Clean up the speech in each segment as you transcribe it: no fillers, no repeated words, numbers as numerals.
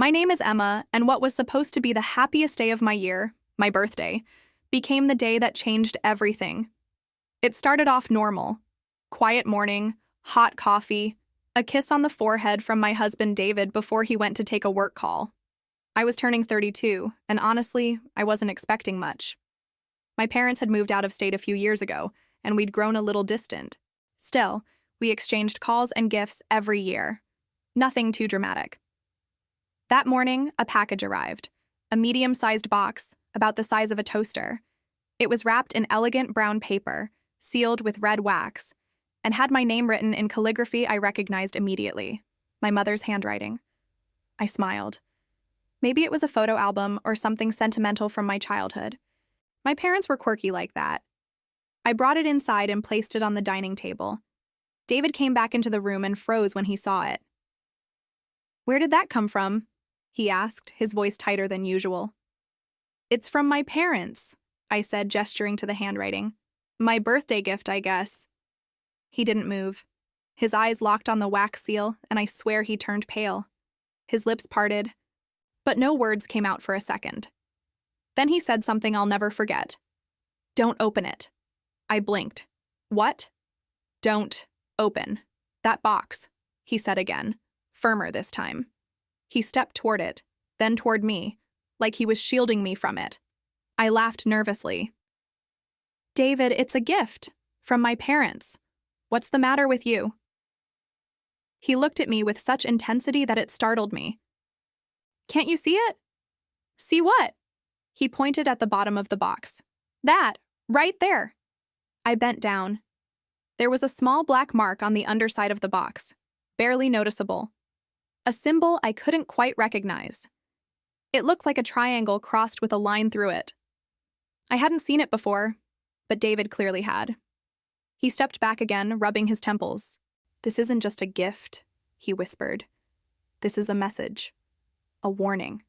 My name is Emma, and what was supposed to be the happiest day of my year, my birthday, became the day that changed everything. It started off normal. Quiet morning, hot coffee, a kiss on the forehead from my husband David before he went to take a work call. I was turning 32, and honestly, I wasn't expecting much. My parents had moved out of state a few years ago, and we'd grown a little distant. Still, we exchanged calls and gifts every year. Nothing too dramatic. That morning, a package arrived, a medium-sized box, about the size of a toaster. It was wrapped in elegant brown paper, sealed with red wax, and had my name written in calligraphy I recognized immediately, my mother's handwriting. I smiled. Maybe it was a photo album or something sentimental from my childhood. My parents were quirky like that. I brought it inside and placed it on the dining table. David came back into the room and froze when he saw it. "Where did that come from?" he asked, his voice tighter than usual. "It's from my parents," I said, gesturing to the handwriting. "My birthday gift, I guess." He didn't move. His eyes locked on the wax seal, and I swear he turned pale. His lips parted, but no words came out for a second. Then he said something I'll never forget. "Don't open it." I blinked. "What?" "Don't open that box," he said again, firmer this time. He stepped toward it, then toward me, like he was shielding me from it. I laughed nervously. "David, it's a gift from my parents. What's the matter with you?" He looked at me with such intensity that it startled me. "Can't you see it?" "See what?" He pointed at the bottom of the box. "That, right there." I bent down. There was a small black mark on the underside of the box, barely noticeable. A symbol I couldn't quite recognize. It looked like a triangle crossed with a line through it. I hadn't seen it before, but David clearly had. He stepped back again, rubbing his temples. "This isn't just a gift," he whispered. "This is a message. A warning."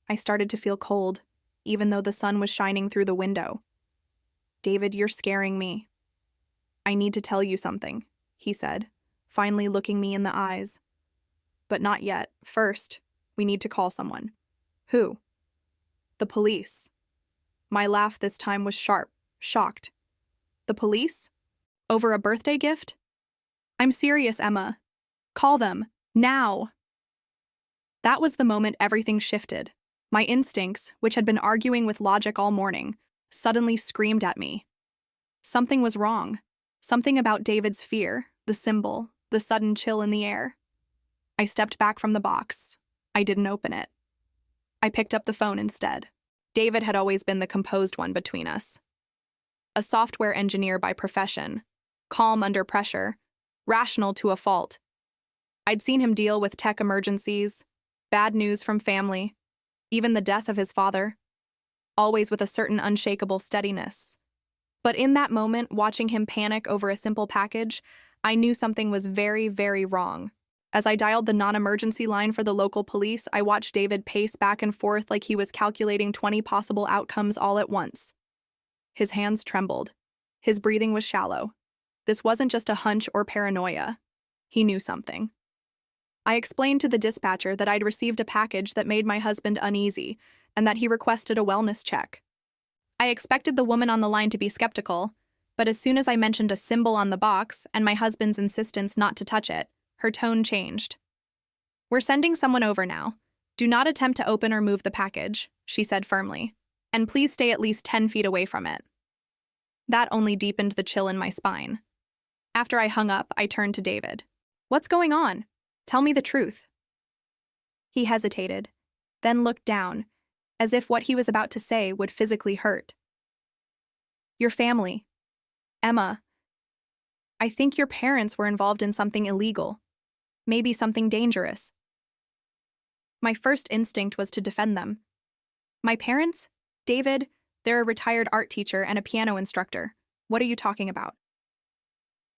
I started to feel cold, even though the sun was shining through the window. "David, you're scaring me." "I need to tell you something," he said, finally looking me in the eyes. "But not yet. First, we need to call someone." "Who?" "The police." My laugh this time was sharp, shocked. "The police? Over a birthday gift?" "I'm serious, Emma. Call them. Now." That was the moment everything shifted. My instincts, which had been arguing with logic all morning, suddenly screamed at me. Something was wrong. Something about David's fear, the symbol, the sudden chill in the air. I stepped back from the box. I didn't open it. I picked up the phone instead. David had always been the composed one between us. A software engineer by profession, calm under pressure, rational to a fault. I'd seen him deal with tech emergencies, bad news from family, even the death of his father, always with a certain unshakable steadiness. But in that moment, watching him panic over a simple package, I knew something was very, very wrong. As I dialed the non-emergency line for the local police, I watched David pace back and forth like he was calculating 20 possible outcomes all at once. His hands trembled. His breathing was shallow. This wasn't just a hunch or paranoia. He knew something. I explained to the dispatcher that I'd received a package that made my husband uneasy and that he requested a wellness check. I expected the woman on the line to be skeptical, but as soon as I mentioned a symbol on the box and my husband's insistence not to touch it, her tone changed. "We're sending someone over now. Do not attempt to open or move the package," she said firmly, "and please stay at least 10 feet away from it." That only deepened the chill in my spine. After I hung up, I turned to David. "What's going on? Tell me the truth." He hesitated, then looked down, as if what he was about to say would physically hurt. "Your family. Emma. I think your parents were involved in something illegal. Maybe something dangerous." My first instinct was to defend them. "My parents? David, they're a retired art teacher and a piano instructor. What are you talking about?"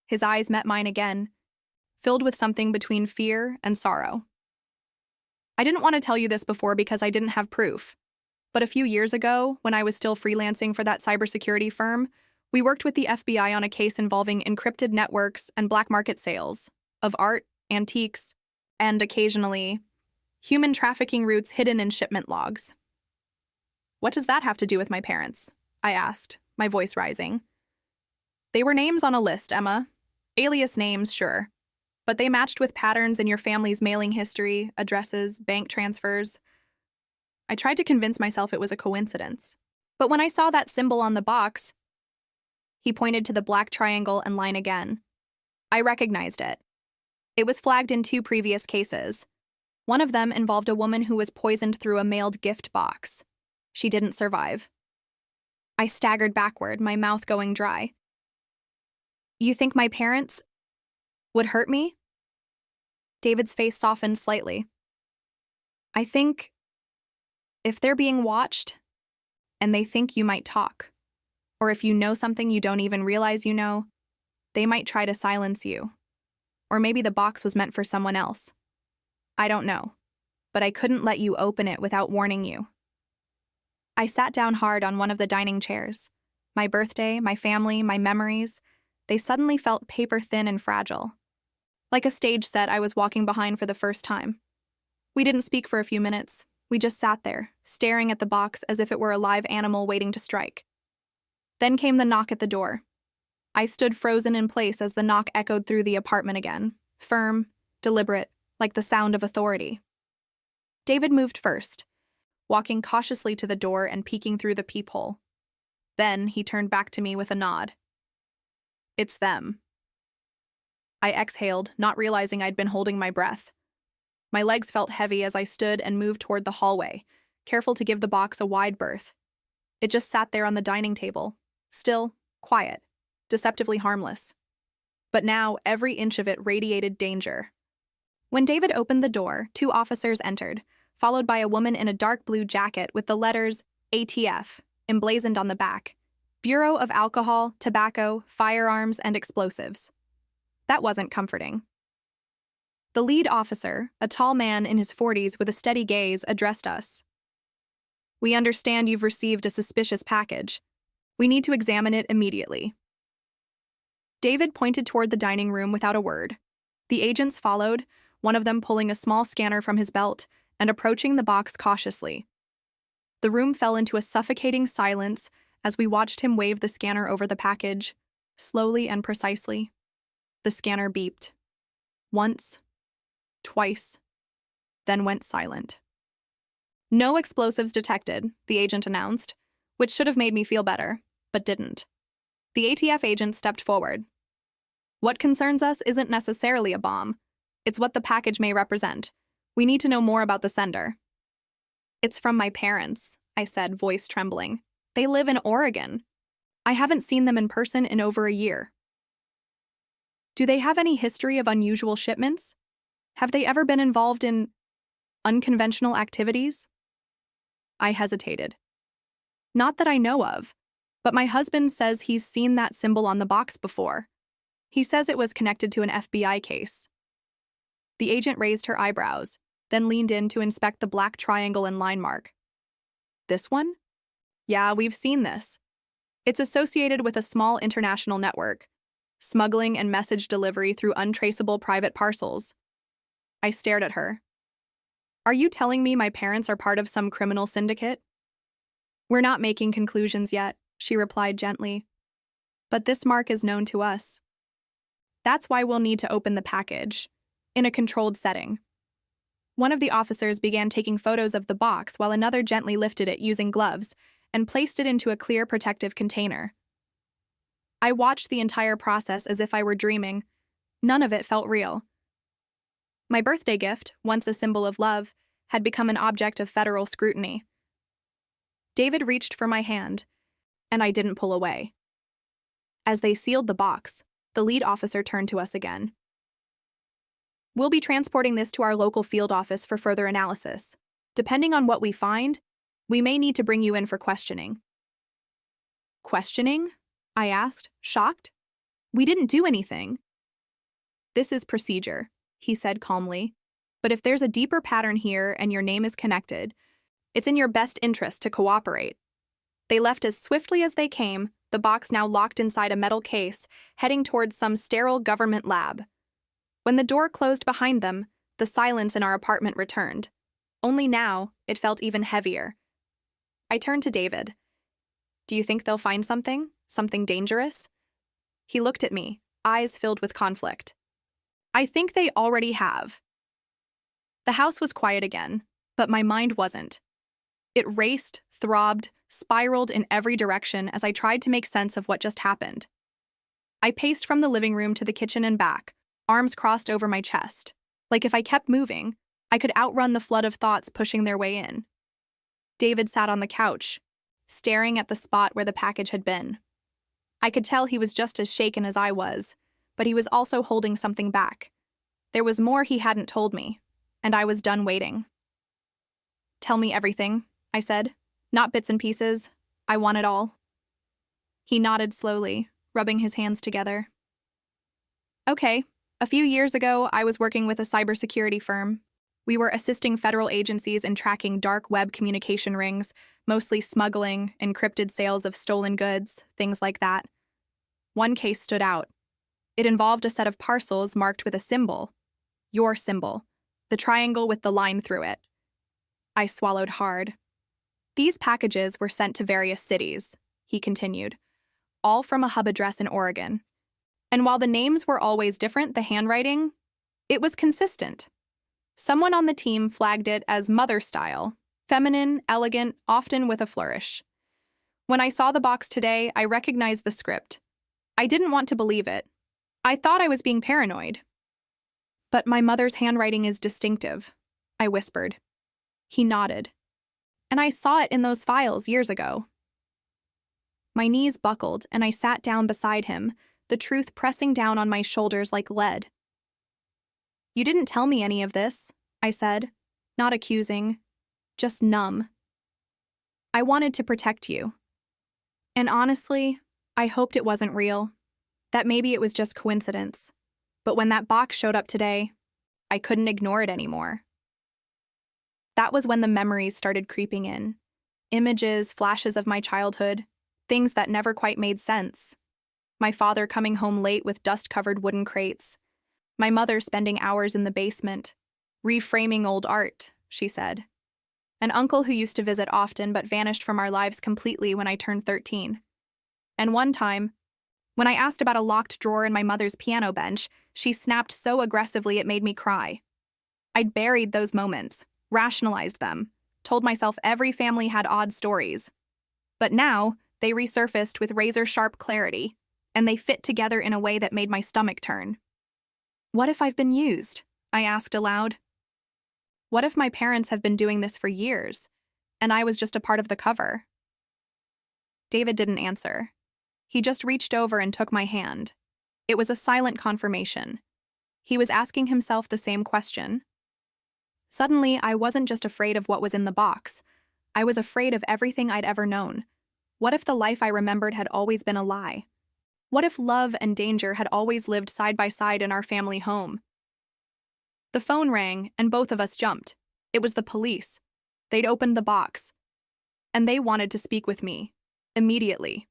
His eyes met mine again, filled with something between fear and sorrow. "I didn't want to tell you this before because I didn't have proof. But a few years ago, when I was still freelancing for that cybersecurity firm, we worked with the FBI on a case involving encrypted networks and black market sales of art, antiques, and occasionally Human trafficking routes hidden in shipment logs. What does that have to do with my parents? I asked, my voice rising. They were names on a list, Emma. Alias names, sure. But they matched with patterns in your family's mailing history, addresses, bank transfers. I tried to convince myself it was a coincidence. But when I saw that symbol on the box, he pointed to the black triangle and line again. I recognized it. It was flagged in 2 previous cases. One of them involved a woman who was poisoned through a mailed gift box. She didn't survive. I staggered backward, my mouth going dry. You think my parents would hurt me? David's face softened slightly. I think if they're being watched and they think you might talk, or if you know something you don't even realize you know, they might try to silence you. Or maybe the box was meant for someone else. I don't know, but I couldn't let you open it without warning you. I sat down hard on one of the dining chairs. My birthday, my family, my memories, they suddenly felt paper-thin and fragile. Like a stage set I was walking behind for the first time. We didn't speak for a few minutes. We just sat there, staring at the box as if it were a live animal waiting to strike. Then came the knock at the door. I stood frozen in place as the knock echoed through the apartment again, firm, deliberate, like the sound of authority. David moved first, walking cautiously to the door and peeking through the peephole. Then he turned back to me with a nod. It's them. I exhaled, not realizing I'd been holding my breath. My legs felt heavy as I stood and moved toward the hallway, careful to give the box a wide berth. It just sat there on the dining table, still, quiet, deceptively harmless. But now every inch of it radiated danger. When David opened the door, 2 officers entered, followed by a woman in a dark blue jacket with the letters ATF emblazoned on the back. Bureau of Alcohol, Tobacco, Firearms, and Explosives. That wasn't comforting. The lead officer, a tall man in his 40s with a steady gaze, addressed us. We understand you've received a suspicious package. We need to examine it immediately. David pointed toward the dining room without a word. The agents followed, one of them pulling a small scanner from his belt and approaching the box cautiously. The room fell into a suffocating silence as we watched him wave the scanner over the package, slowly and precisely. The scanner beeped. Once, twice, then went silent. No explosives detected, the agent announced, which should have made me feel better, but didn't. The ATF agent stepped forward. What concerns us isn't necessarily a bomb. It's what the package may represent. We need to know more about the sender. It's from my parents, I said, voice trembling. They live in Oregon. I haven't seen them in person in over a year. Do they have any history of unusual shipments? Have they ever been involved in unconventional activities? I hesitated. Not that I know of, but my husband says he's seen that symbol on the box before. He says it was connected to an FBI case. The agent raised her eyebrows, then leaned in to inspect the black triangle and line mark. This one? Yeah, we've seen this. It's associated with a small international network, smuggling and message delivery through untraceable private parcels. I stared at her. Are you telling me my parents are part of some criminal syndicate? We're not making conclusions yet, she replied gently. But this mark is known to us. That's why we'll need to open the package, in a controlled setting. One of the officers began taking photos of the box while another gently lifted it using gloves and placed it into a clear protective container. I watched the entire process as if I were dreaming. None of it felt real. My birthday gift, once a symbol of love, had become an object of federal scrutiny. David reached for my hand, and I didn't pull away. As they sealed the box, the lead officer turned to us again. We'll be transporting this to our local field office for further analysis. Depending on what we find, we may need to bring you in for questioning. Questioning? I asked, shocked. We didn't do anything. This is procedure, he said calmly. But if there's a deeper pattern here and your name is connected, it's in your best interest to cooperate. They left as swiftly as they came, the box now locked inside a metal case, heading towards some sterile government lab. When the door closed behind them, the silence in our apartment returned, Only now, it felt even heavier. I turned to David. Do you think they'll find something? Something dangerous? He looked at me, eyes filled with conflict. I think they already have. The house was quiet again, but my mind wasn't. It raced, throbbed, spiraled in every direction as I tried to make sense of what just happened. I paced from the living room to the kitchen and back, arms crossed over my chest. Like if I kept moving, I could outrun the flood of thoughts pushing their way in. David sat on the couch, staring at the spot where the package had been. I could tell he was just as shaken as I was, but he was also holding something back. There was more he hadn't told me, and I was done waiting. Tell me everything, I said. Not bits and pieces. I want it all. He nodded slowly, rubbing his hands together. Okay, a few years ago, I was working with a cybersecurity firm. We were assisting federal agencies in tracking dark web communication rings, mostly smuggling, encrypted sales of stolen goods, things like that. One case stood out. It involved a set of parcels marked with a symbol. Your symbol. The triangle with the line through it. I swallowed hard. These packages were sent to various cities, he continued, all from a hub address in Oregon. And while the names were always different, the handwriting, it was consistent. Someone on the team flagged it as mother style, feminine, elegant, often with a flourish. When I saw the box today, I recognized the script. I didn't want to believe it. I thought I was being paranoid. But my mother's handwriting is distinctive, I whispered. He nodded. And I saw it in those files years ago. My knees buckled, and I sat down beside him, the truth pressing down on my shoulders like lead. You didn't tell me any of this, I said, not accusing, just numb. I wanted to protect you. And honestly, I hoped it wasn't real, that maybe it was just coincidence. But when that box showed up today, I couldn't ignore it anymore. That was when the memories started creeping in. Images, flashes of my childhood, things that never quite made sense. My father coming home late with dust-covered wooden crates. My mother spending hours in the basement, reframing old art, she said. An uncle who used to visit often but vanished from our lives completely when I turned 13. And one time, when I asked about a locked drawer in my mother's piano bench, she snapped so aggressively it made me cry. I'd buried those moments, rationalized them, told myself every family had odd stories. But now, they resurfaced with razor-sharp clarity, and they fit together in a way that made my stomach turn. What if I've been used? I asked aloud. What if my parents have been doing this for years, and I was just a part of the cover? David didn't answer. He just reached over and took my hand. It was a silent confirmation. He was asking himself the same question. Suddenly, I wasn't just afraid of what was in the box. I was afraid of everything I'd ever known. What if the life I remembered had always been a lie? What if love and danger had always lived side by side in our family home? The phone rang, and both of us jumped. It was the police. They'd opened the box. And they wanted to speak with me. Immediately.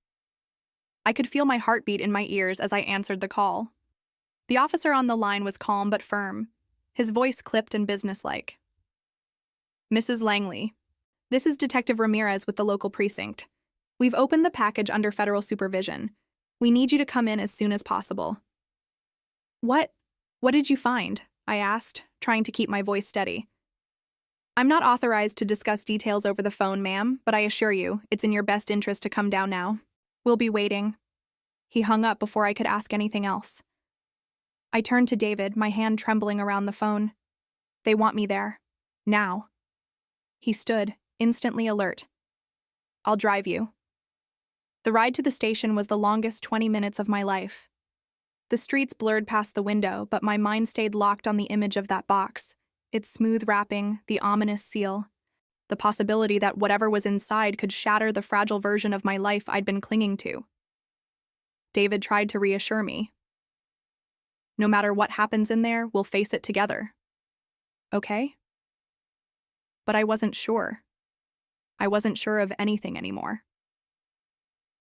I could feel my heartbeat in my ears as I answered the call. The officer on the line was calm but firm, his voice clipped and businesslike. Mrs. Langley, this is Detective Ramirez with the local precinct. We've opened the package under federal supervision. We need you to come in as soon as possible. What did you find? I asked, trying to keep my voice steady. I'm not authorized to discuss details over the phone, ma'am, but I assure you, it's in your best interest to come down now. We'll be waiting. He hung up before I could ask anything else. I turned to David, my hand trembling around the phone. They want me there. Now. He stood, instantly alert. I'll drive you. The ride to the station was the longest 20 minutes of my life. The streets blurred past the window, but my mind stayed locked on the image of that box, its smooth wrapping, the ominous seal, the possibility that whatever was inside could shatter the fragile version of my life I'd been clinging to. David tried to reassure me. No matter what happens in there, we'll face it together. Okay? But I wasn't sure. I wasn't sure of anything anymore.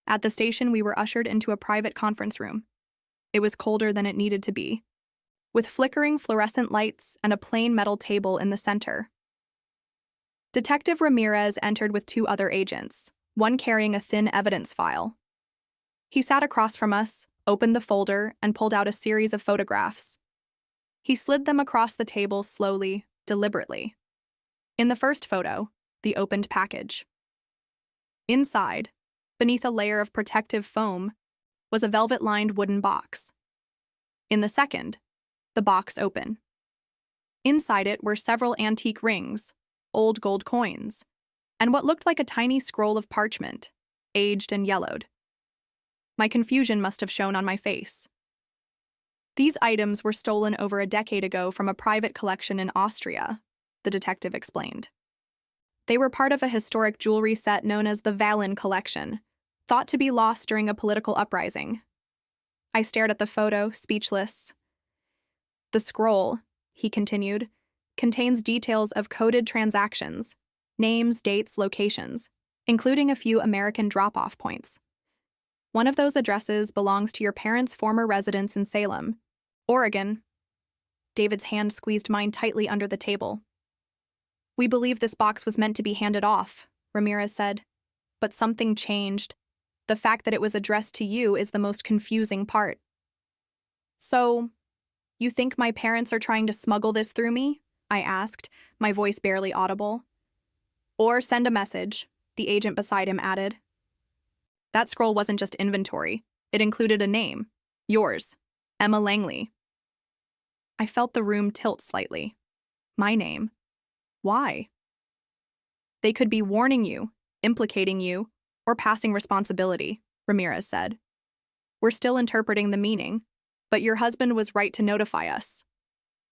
At the station, we were ushered into a private conference room. It was colder than it needed to be, with flickering fluorescent lights and a plain metal table in the center. Detective Ramirez entered with two other agents, one carrying a thin evidence file. He sat across from us, opened the folder, and pulled out a series of photographs. He slid them across the table slowly, deliberately. In the first photo, the opened package. Inside, beneath a layer of protective foam, was a velvet-lined wooden box. In the second, the box open. Inside it were several antique rings, old gold coins, and what looked like a tiny scroll of parchment, aged and yellowed. My confusion must have shown on my face. These items were stolen over a decade ago from a private collection in Austria, the detective explained. They were part of a historic jewelry set known as the Valen collection, thought to be lost during a political uprising. I stared at the photo, speechless. The scroll, he continued, contains details of coded transactions, names, dates, locations, including a few American drop-off points. One of those addresses belongs to your parents' former residence in Salem, Oregon. David's hand squeezed mine tightly under the table. We believe this box was meant to be handed off, Ramirez said. But something changed. The fact that it was addressed to you is the most confusing part. So, you think my parents are trying to smuggle this through me? I asked, my voice barely audible. Or send a message, the agent beside him added. That scroll wasn't just inventory. It included a name. Yours. Emma Langley. I felt the room tilt slightly. My name. Why? They could be warning you, implicating you, or passing responsibility, Ramirez said. We're still interpreting the meaning, but your husband was right to notify us.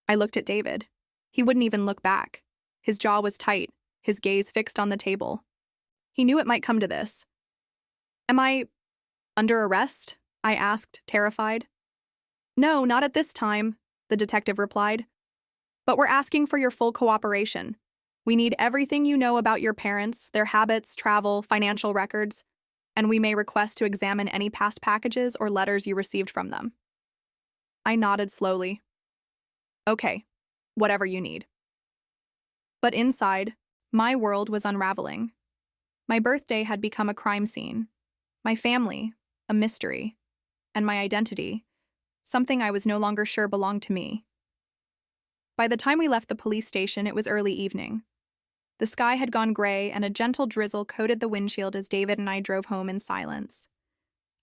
I looked at David. He wouldn't even look back. His jaw was tight, his gaze fixed on the table. He knew it might come to this. Am I under arrest? I asked, terrified. No, not at this time, the detective replied. But we're asking for your full cooperation. We need everything you know about your parents, their habits, travel, financial records, and we may request to examine any past packages or letters you received from them. I nodded slowly. Okay, whatever you need. But inside, my world was unraveling. My birthday had become a crime scene. My family, a mystery. And my identity, something I was no longer sure belonged to me. By the time we left the police station, it was early evening. The sky had gone gray, and a gentle drizzle coated the windshield as David and I drove home in silence.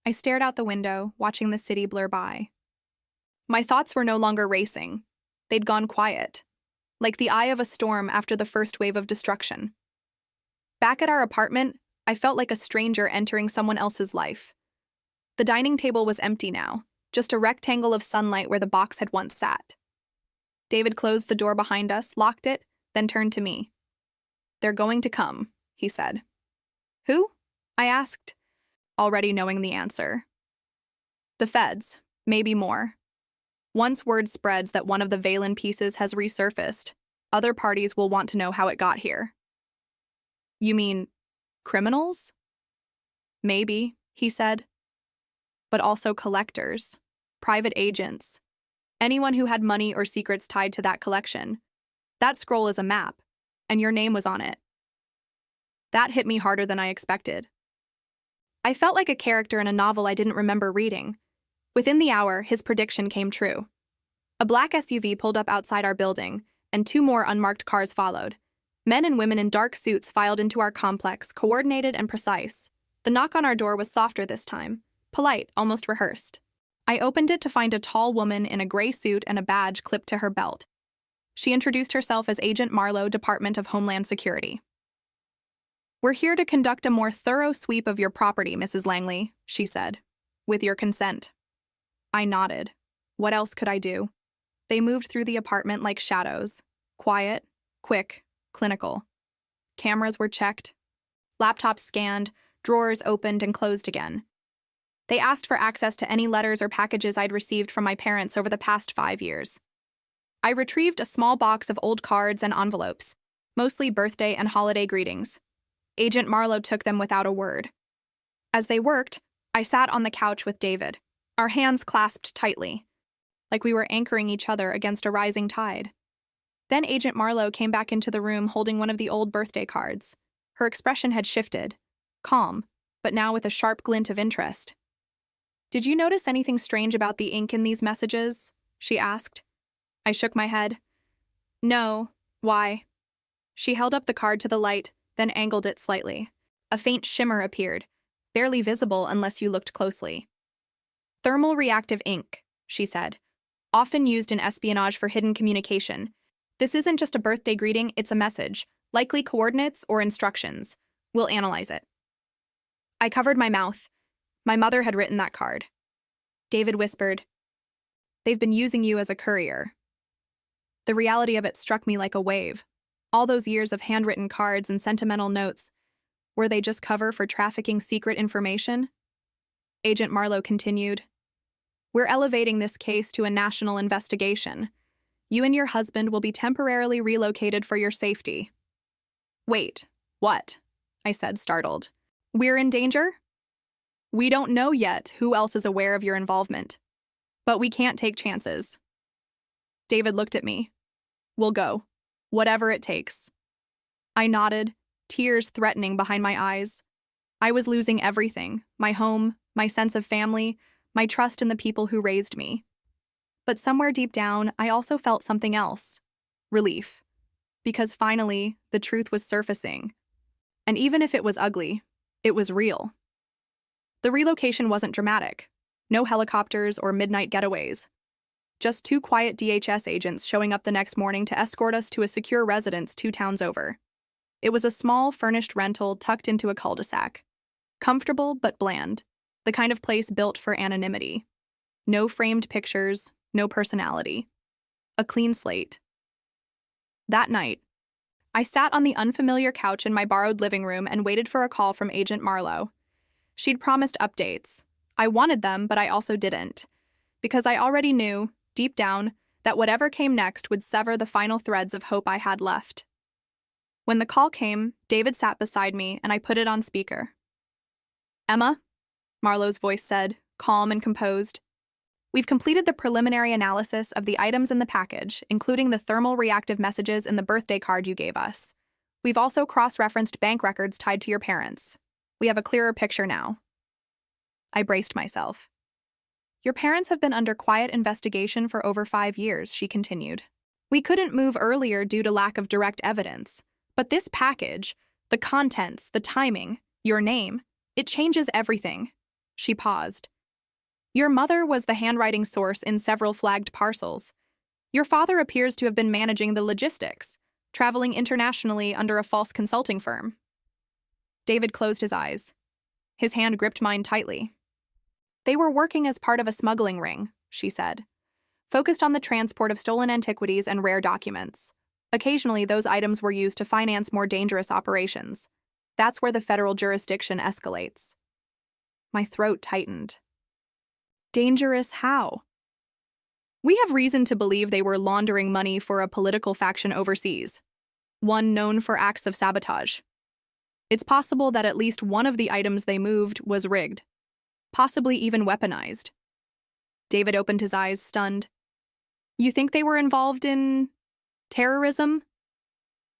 I stared out the window, watching the city blur by. My thoughts were no longer racing. They'd gone quiet, like the eye of a storm after the first wave of destruction. Back at our apartment, I felt like a stranger entering someone else's life. The dining table was empty now, just a rectangle of sunlight where the box had once sat. David closed the door behind us, locked it, then turned to me. They're going to come, he said. Who? I asked, already knowing the answer. The feds, maybe more. Once word spreads that one of the Valen pieces has resurfaced, other parties will want to know how it got here. You mean criminals? Maybe, he said. But also collectors, private agents, anyone who had money or secrets tied to that collection. That scroll is a map, and your name was on it. That hit me harder than I expected. I felt like a character in a novel I didn't remember reading. Within the hour, his prediction came true. A black SUV pulled up outside our building, and two more unmarked cars followed. Men and women in dark suits filed into our complex, coordinated and precise. The knock on our door was softer this time, polite, almost rehearsed. I opened it to find a tall woman in a gray suit and a badge clipped to her belt. She introduced herself as Agent Marlowe, Department of Homeland Security. We're here to conduct a more thorough sweep of your property, Mrs. Langley, she said, with your consent. I nodded. What else could I do? They moved through the apartment like shadows. Quiet, quick, clinical. Cameras were checked. Laptops scanned, drawers opened and closed again. They asked for access to any letters or packages I'd received from my parents over the past 5 years. I retrieved a small box of old cards and envelopes, mostly birthday and holiday greetings. Agent Marlowe took them without a word. As they worked, I sat on the couch with David, our hands clasped tightly, like we were anchoring each other against a rising tide. Then Agent Marlowe came back into the room holding one of the old birthday cards. Her expression had shifted, calm, but now with a sharp glint of interest. "Did you notice anything strange about the ink in these messages?" she asked. I shook my head. "No. Why?" She held up the card to the light, then angled it slightly. A faint shimmer appeared, barely visible unless you looked closely. "Thermal reactive ink," she said, "often used in espionage for hidden communication. This isn't just a birthday greeting, it's a message, likely coordinates or instructions. We'll analyze it." I covered my mouth. My mother had written that card. David whispered, "They've been using you as a courier." The reality of it struck me like a wave. All those years of handwritten cards and sentimental notes, were they just cover for trafficking secret information? Agent Marlowe continued, "We're elevating this case to a national investigation. You and your husband will be temporarily relocated for your safety." "Wait, what?" I said, startled. "We're in danger?" "We don't know yet who else is aware of your involvement. But we can't take chances." David looked at me. "We'll go. Whatever it takes." I nodded, tears threatening behind my eyes. I was losing everything: my home, my sense of family, my trust in the people who raised me. But somewhere deep down, I also felt something else: relief. Because finally, the truth was surfacing. And even if it was ugly, it was real. The relocation wasn't dramatic. No helicopters or midnight getaways. Just 2 quiet DHS agents showing up the next morning to escort us to a secure residence 2 towns over. It was a small, furnished rental tucked into a cul-de-sac. Comfortable but bland, the kind of place built for anonymity. No framed pictures, no personality. A clean slate. That night, I sat on the unfamiliar couch in my borrowed living room and waited for a call from Agent Marlowe. She'd promised updates. I wanted them, but I also didn't. Because I already knew, deep down, that whatever came next would sever the final threads of hope I had left. When the call came, David sat beside me and I put it on speaker. "Emma," Marlowe's voice said, calm and composed, "we've completed the preliminary analysis of the items in the package, including the thermal reactive messages in the birthday card you gave us. We've also cross-referenced bank records tied to your parents. We have a clearer picture now." I braced myself. "Your parents have been under quiet investigation for over 5 years," she continued. "We couldn't move earlier due to lack of direct evidence. But this package, the contents, the timing, your name, it changes everything." She paused. "Your mother was the handwriting source in several flagged parcels. Your father appears to have been managing the logistics, traveling internationally under a false consulting firm." David closed his eyes. His hand gripped mine tightly. "They were working as part of a smuggling ring," she said, "focused on the transport of stolen antiquities and rare documents. Occasionally, those items were used to finance more dangerous operations. That's where the federal jurisdiction escalates." My throat tightened. Dangerous how? "We have reason to believe they were laundering money for a political faction overseas, one known for acts of sabotage. It's possible that at least one of the items they moved was rigged, possibly even weaponized." David opened his eyes, stunned. "You think they were involved in terrorism?"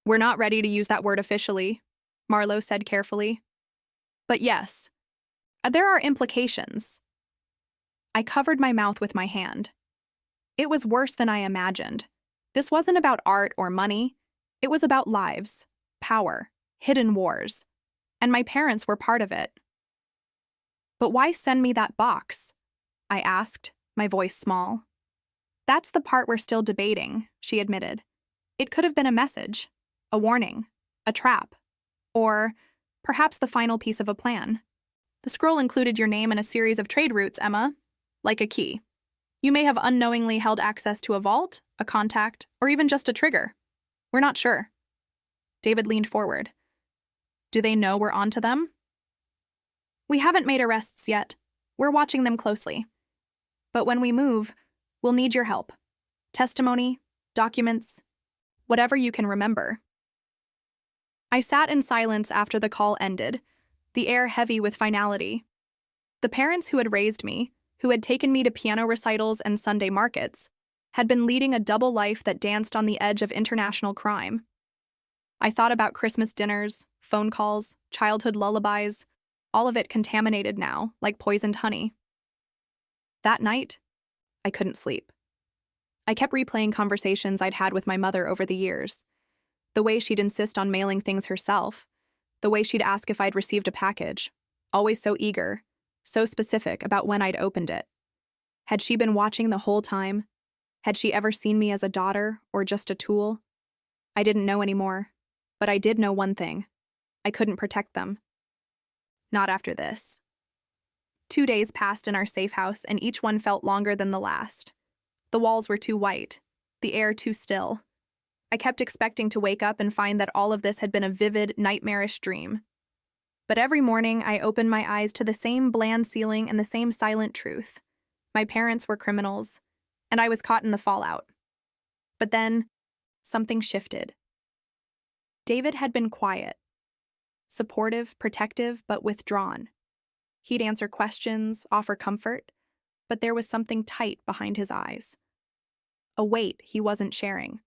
"We're not ready to use that word officially," Marlowe said carefully. "But yes, there are implications." I covered my mouth with my hand. It was worse than I imagined. This wasn't about art or money. It was about lives, power, hidden wars. And my parents were part of it. "But why send me that box?" I asked, my voice small. "That's the part we're still debating," she admitted. "It could have been a message, a warning, a trap, or perhaps the final piece of a plan. The scroll included your name and a series of trade routes, Emma, like a key. You may have unknowingly held access to a vault, a contact, or even just a trigger. We're not sure." David leaned forward. "Do they know we're onto them?" "We haven't made arrests yet. We're watching them closely. But when we move, we'll need your help. Testimony, documents, whatever you can remember." I sat in silence after the call ended, the air heavy with finality. The parents who had raised me, who had taken me to piano recitals and Sunday markets, had been leading a double life that danced on the edge of international crime. I thought about Christmas dinners, phone calls, childhood lullabies, all of it contaminated now, like poisoned honey. That night, I couldn't sleep. I kept replaying conversations I'd had with my mother over the years. The way she'd insist on mailing things herself. The way she'd ask if I'd received a package. Always so eager, so specific about when I'd opened it. Had she been watching the whole time? Had she ever seen me as a daughter or just a tool? I didn't know anymore, but I did know one thing. I couldn't protect them. Not after this. 2 days passed in our safe house, and each one felt longer than the last. The walls were too white, the air too still. I kept expecting to wake up and find that all of this had been a vivid, nightmarish dream. But every morning, I opened my eyes to the same bland ceiling and the same silent truth. My parents were criminals, and I was caught in the fallout. But then, something shifted. David had been quiet. Supportive, protective, but withdrawn. He'd answer questions, offer comfort, but there was something tight behind his eyes. A weight he wasn't sharing.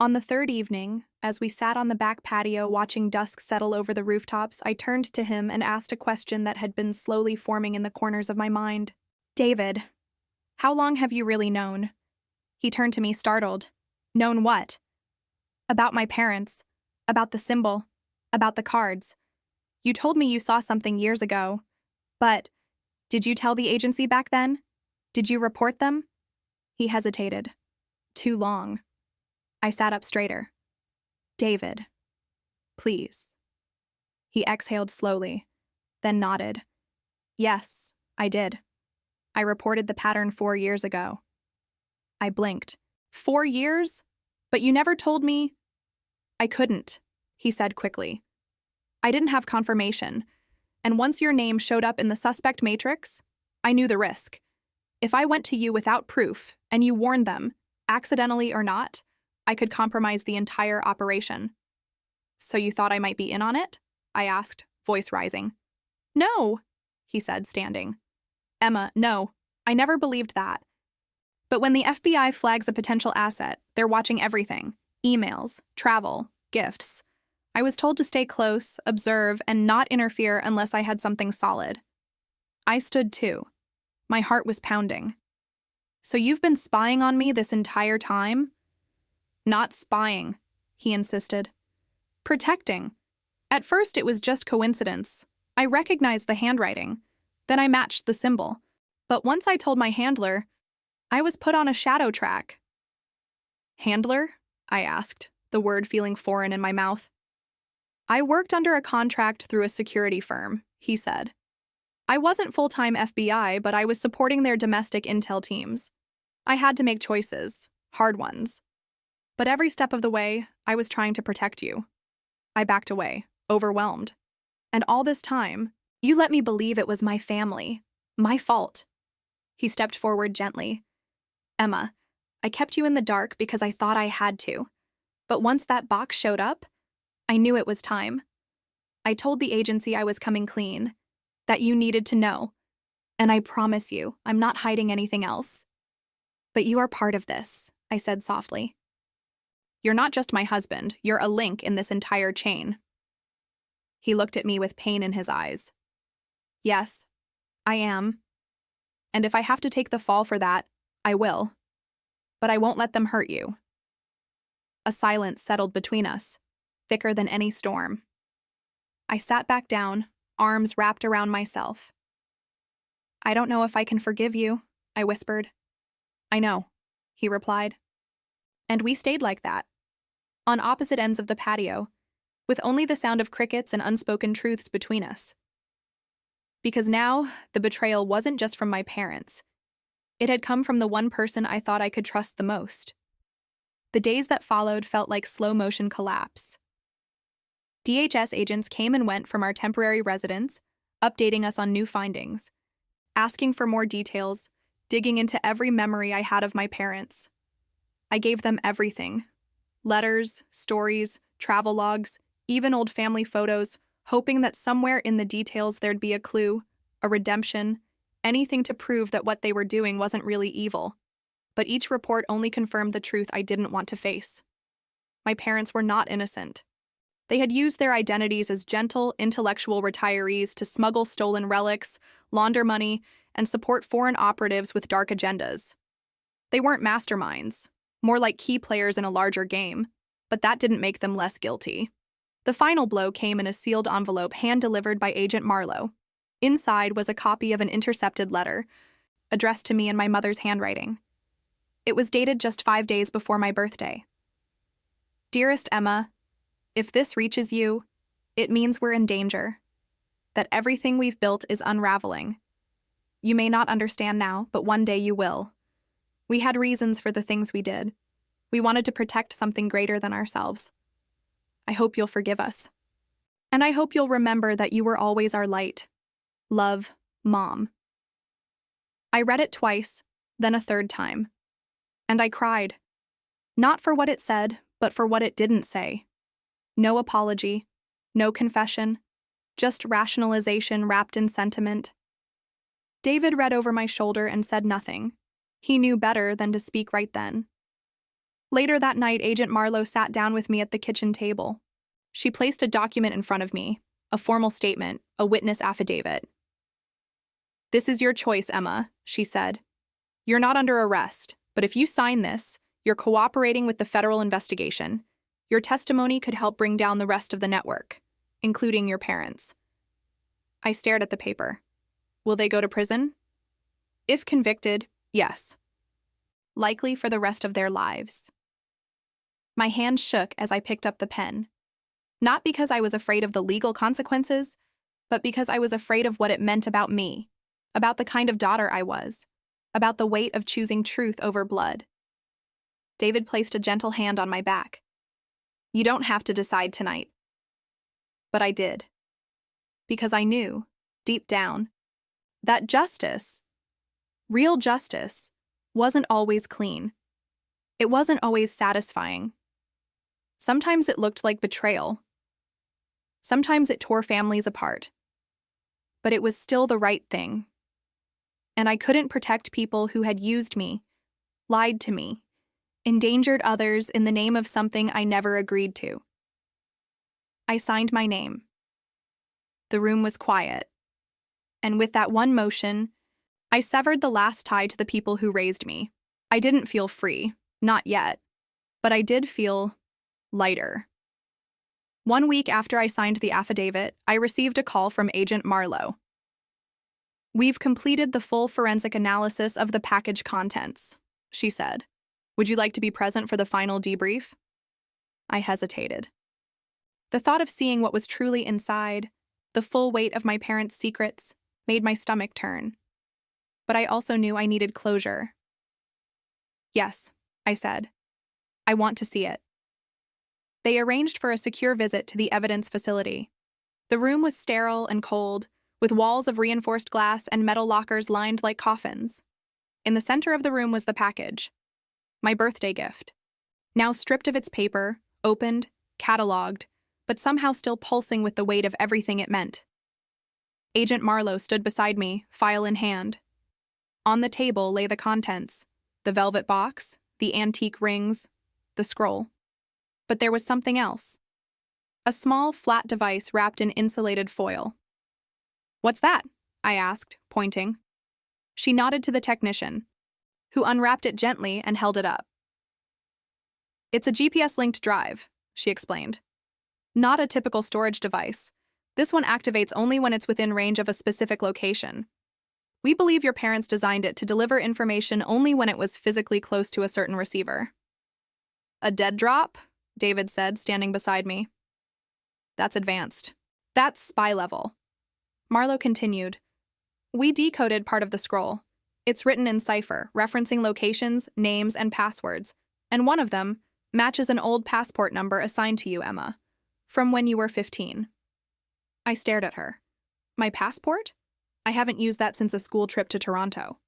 On the third evening, as we sat on the back patio watching dusk settle over the rooftops, I turned to him and asked a question that had been slowly forming in the corners of my mind. David, how long have you really known? He turned to me, startled. Known what? About my parents. About the symbol. About the cards. You told me you saw something years ago. But, did you tell the agency back then? Did you report them? He hesitated. Too long. I sat up straighter. David, please. He exhaled slowly, then nodded. Yes, I did. I reported the pattern 4 years ago. I blinked. 4 years? But you never told me. I couldn't, he said quickly. I didn't have confirmation, and once your name showed up in the suspect matrix, I knew the risk. If I went to you without proof, and you warned them, accidentally or not, I could compromise the entire operation. So you thought I might be in on it? I asked, voice rising. No, he said, standing. Emma, no, I never believed that. But when the FBI flags a potential asset, they're watching everything. Emails, travel, gifts. I was told to stay close, observe, and not interfere unless I had something solid. I stood too. My heart was pounding. So you've been spying on me this entire time? Not spying, he insisted. Protecting. At first it was just coincidence. I recognized the handwriting. Then I matched the symbol. But once I told my handler, I was put on a shadow track. Handler? I asked, the word feeling foreign in my mouth. I worked under a contract through a security firm, he said. I wasn't full-time FBI, but I was supporting their domestic intel teams. I had to make choices, hard ones. But every step of the way, I was trying to protect you. I backed away, overwhelmed. And all this time, you let me believe it was my family, my fault. He stepped forward gently. Emma, I kept you in the dark because I thought I had to. But once that box showed up, I knew it was time. I told the agency I was coming clean, that you needed to know. And I promise you, I'm not hiding anything else. But you are part of this, I said softly. You're not just my husband, you're a link in this entire chain. He looked at me with pain in his eyes. Yes, I am. And if I have to take the fall for that, I will. But I won't let them hurt you. A silence settled between us, thicker than any storm. I sat back down, arms wrapped around myself. I don't know if I can forgive you, I whispered. I know, he replied. And we stayed like that, on opposite ends of the patio, with only the sound of crickets and unspoken truths between us. Because now, the betrayal wasn't just from my parents. It had come from the one person I thought I could trust the most. The days that followed felt like slow-motion collapse. DHS agents came and went from our temporary residence, updating us on new findings, asking for more details, digging into every memory I had of my parents. I gave them everything. Letters, stories, travel logs, even old family photos, hoping that somewhere in the details there'd be a clue, a redemption, anything to prove that what they were doing wasn't really evil. but each report only confirmed the truth I didn't want to face. My parents were not innocent. They had used their identities as gentle, intellectual retirees to smuggle stolen relics, launder money, and support foreign operatives with dark agendas. They weren't masterminds, more like key players in a larger game, but that didn't make them less guilty. The final blow came in a sealed envelope hand-delivered by Agent Marlowe. Inside was a copy of an intercepted letter, addressed to me in my mother's handwriting. It was dated just 5 days before my birthday. Dearest Emma, if this reaches you, it means we're in danger, that everything we've built is unraveling. You may not understand now, but one day you will. We had reasons for the things we did. We wanted to protect something greater than ourselves. I hope you'll forgive us. And I hope you'll remember that you were always our light. Love, Mom. I read it twice, then a third time. And I cried. Not for what it said, but for what it didn't say. No apology, no confession, just rationalization wrapped in sentiment. David read over my shoulder and said nothing. He knew better than to speak right then. Later that night, Agent Marlowe sat down with me at the kitchen table. She placed a document in front of me, a formal statement, a witness affidavit. This is your choice, Emma, she said. You're not under arrest, but if you sign this, you're cooperating with the federal investigation. Your testimony could help bring down the rest of the network, including your parents. I stared at the paper. Will they go to prison? If convicted, yes. Likely for the rest of their lives. My hand shook as I picked up the pen. Not because I was afraid of the legal consequences, but because I was afraid of what it meant about me, about the kind of daughter I was, about the weight of choosing truth over blood. David placed a gentle hand on my back. You don't have to decide tonight. But I did. Because I knew, deep down, that justice, real justice, wasn't always clean. It wasn't always satisfying. Sometimes it looked like betrayal. Sometimes it tore families apart. But it was still the right thing. And I couldn't protect people who had used me, lied to me, endangered others in the name of something I never agreed to. I signed my name. The room was quiet. And with that one motion, I severed the last tie to the people who raised me. I didn't feel free, not yet, but I did feel lighter. 1 week after I signed the affidavit, I received a call from Agent Marlowe. We've completed the full forensic analysis of the package contents, she said. Would you like to be present for the final debrief? I hesitated. The thought of seeing what was truly inside, the full weight of my parents' secrets, made my stomach turn. But I also knew I needed closure. Yes, I said. I want to see it. They arranged for a secure visit to the evidence facility. The room was sterile and cold, with walls of reinforced glass and metal lockers lined like coffins. In the center of the room was the package. My birthday gift. Now stripped of its paper, opened, cataloged, but somehow still pulsing with the weight of everything it meant. Agent Marlowe stood beside me, file in hand. On the table lay the contents, the velvet box, the antique rings, the scroll. But there was something else. A small, flat device wrapped in insulated foil. What's that? I asked, pointing. She nodded to the technician, who unwrapped it gently and held it up. It's a GPS-linked drive, she explained. Not a typical storage device. This one activates only when it's within range of a specific location. We believe your parents designed it to deliver information only when it was physically close to a certain receiver. A dead drop? David said, standing beside me. That's advanced. That's spy level. Marlowe continued. We decoded part of the scroll. It's written in cipher, referencing locations, names, and passwords, and one of them matches an old passport number assigned to you, Emma, from when you were 15. I stared at her. My passport? I haven't used that since a school trip to Toronto.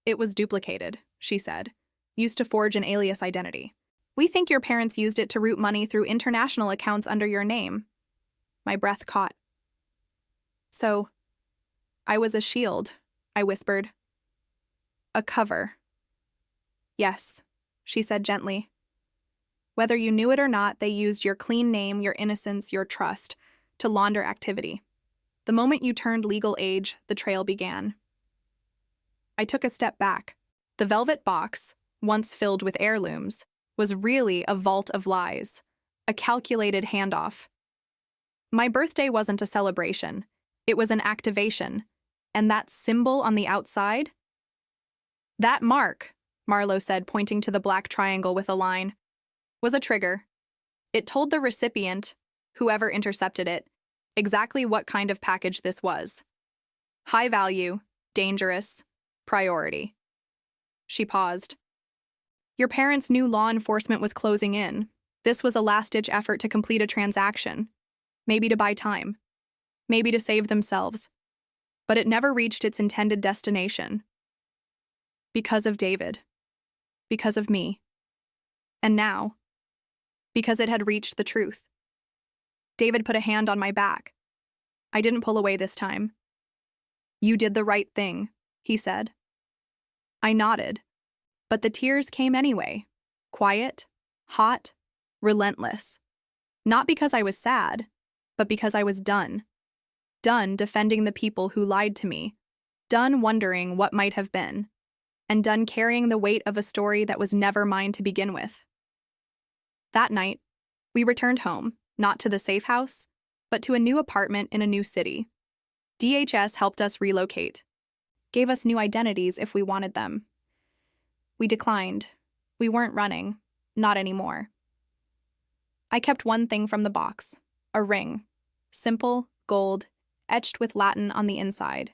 It was duplicated, she said, used to forge an alias identity. We think your parents used it to route money through international accounts under your name. My breath caught. So, I was a shield, I whispered. A cover. Yes, she said gently. Whether you knew it or not, they used your clean name, your innocence, your trust to launder activity. The moment you turned legal age, the trail began. I took a step back. The velvet box, once filled with heirlooms, was really a vault of lies, a calculated handoff. My birthday wasn't a celebration. It was an activation. And that symbol on the outside? That mark, Marlowe said, pointing to the black triangle with a line, was a trigger. It told the recipient, whoever intercepted it, exactly what kind of package this was. High value, dangerous, priority. She paused. Your parents knew law enforcement was closing in. This was a last-ditch effort to complete a transaction. Maybe to buy time. Maybe to save themselves. But it never reached its intended destination. Because of David. Because of me. And now, because it had reached the truth. David put a hand on my back. I didn't pull away this time. You did the right thing, he said. I nodded, but the tears came anyway. Quiet, hot, relentless. Not because I was sad, but because I was done. Done defending the people who lied to me. Done wondering what might have been. And done carrying the weight of a story that was never mine to begin with. That night, we returned home, not to the safe house, but to a new apartment in a new city. DHS helped us relocate, gave us new identities if we wanted them. We declined. We weren't running, not anymore. I kept one thing from the box, a ring, simple, gold, etched with Latin on the inside.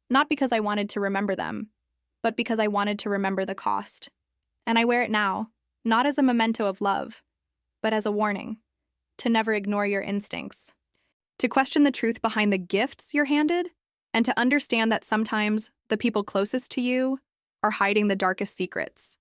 Not because I wanted to remember them, but because I wanted to remember the cost. And I wear it now, not as a memento of love, but as a warning, to never ignore your instincts, to question the truth behind the gifts you're handed, and to understand that sometimes the people closest to you are hiding the darkest secrets.